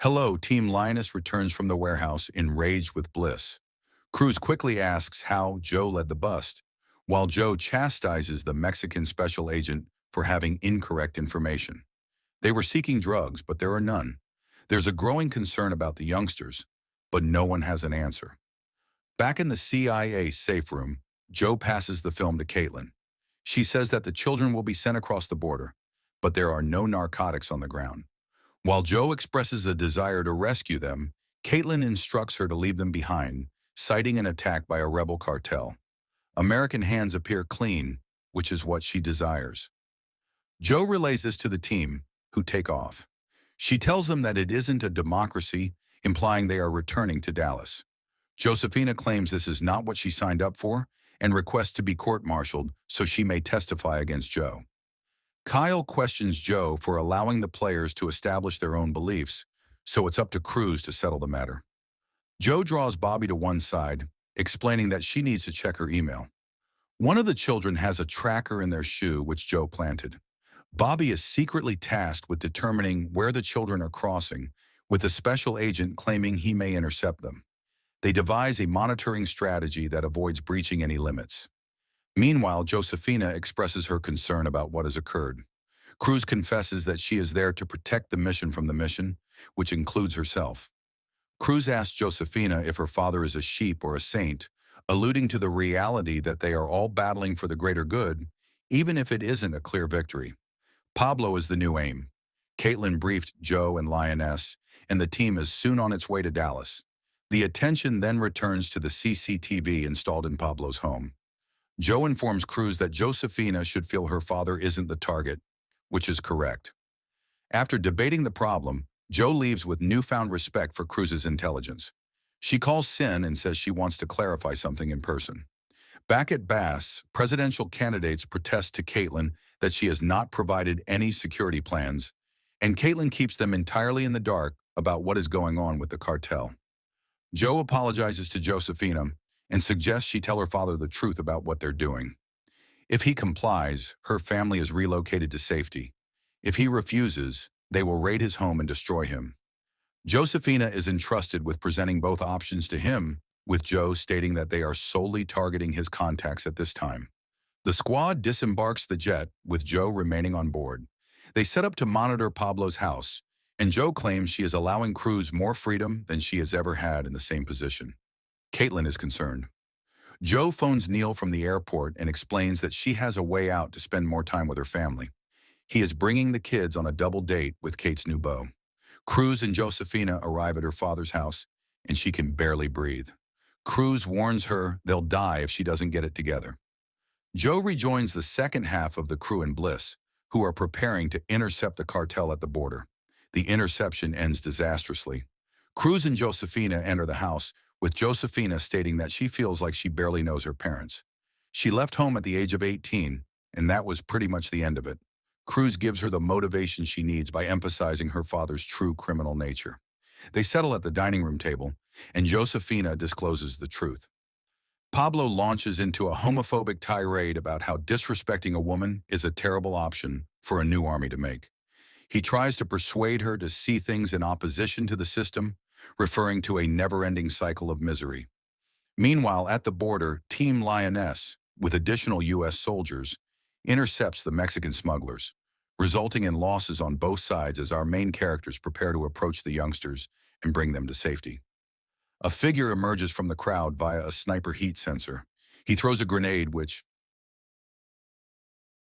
Hello, Team Lioness returns from the warehouse enraged with bliss. Cruz quickly asks how Joe led the bust, while Joe chastises the Mexican special agent for having incorrect information. They were seeking drugs, but there are none. There's a growing concern about the youngsters, but no one has an answer. Back in the CIA safe room, Joe passes the film to Caitlin. She says that the children will be sent across the border, but there are no narcotics on the ground. While Joe expresses a desire to rescue them, Caitlin instructs her to leave them behind, citing an attack by a rebel cartel. American hands appear clean, which is what she desires. Joe relays this to the team, who take off. She tells them that it isn't a democracy, implying they are returning to Dallas. Josefina claims this is not what she signed up for and requests to be court-martialed so she may testify against Joe. Kyle questions Joe for allowing the players to establish their own beliefs, so it's up to Cruz to settle the matter. Joe draws Bobby to one side, explaining that she needs to check her email. One of the children has a tracker in their shoe which Joe planted. Bobby is secretly tasked with determining where the children are crossing, with a special agent claiming he may intercept them. They devise a monitoring strategy that avoids breaching any limits. Meanwhile, Josefina expresses her concern about what has occurred. Cruz confesses that she is there to protect the mission from the mission, which includes herself. Cruz asks Josefina if her father is a sheep or a saint, alluding to the reality that they are all battling for the greater good, even if it isn't a clear victory. Pablo is the new aim. Caitlin briefed Joe and Lioness, and the team is soon on its way to Dallas. The attention then returns to the CCTV installed in Pablo's home. Joe informs Cruz that Josefina should feel her father isn't the target, which is correct. After debating the problem, Joe leaves with newfound respect for Cruz's intelligence. She calls Sin and says she wants to clarify something in person. Back at Bass, presidential candidates protest to Caitlin that she has not provided any security plans, and Caitlin keeps them entirely in the dark about what is going on with the cartel. Joe apologizes to Josefina and suggests she tell her father the truth about what they're doing. If he complies, her family is relocated to safety. If he refuses, they will raid his home and destroy him. Josefina is entrusted with presenting both options to him, with Joe stating that they are solely targeting his contacts at this time. The squad disembarks the jet, with Joe remaining on board. They set up to monitor Pablo's house, and Joe claims she is allowing Cruz more freedom than she has ever had in the same position. Caitlin is concerned. Joe phones Neil from the airport and explains that she has a way out to spend more time with her family. He is bringing the kids on a double date with Kate's new beau. Cruz and Josefina arrive at her father's house, and she can barely breathe. Cruz warns her they'll die if she doesn't get it together. Joe rejoins the second half of the crew in Bliss, who are preparing to intercept the cartel at the border. The interception ends disastrously. Cruz and Josefina enter the house, with Josefina stating that she feels like she barely knows her parents. She left home at the age of 18, and that was pretty much the end of it. Cruz gives her the motivation she needs by emphasizing her father's true criminal nature. They settle at the dining room table, and Josefina discloses the truth. Pablo launches into a homophobic tirade about how disrespecting a woman is a terrible option for a new army to make. He tries to persuade her to see things in opposition to the system, referring to a never-ending cycle of misery. Meanwhile, at the border, Team Lioness, with additional U.S. soldiers, intercepts the Mexican smugglers, resulting in losses on both sides as our main characters prepare to approach the youngsters and bring them to safety. A figure emerges from the crowd via a sniper heat sensor. He throws a grenade which,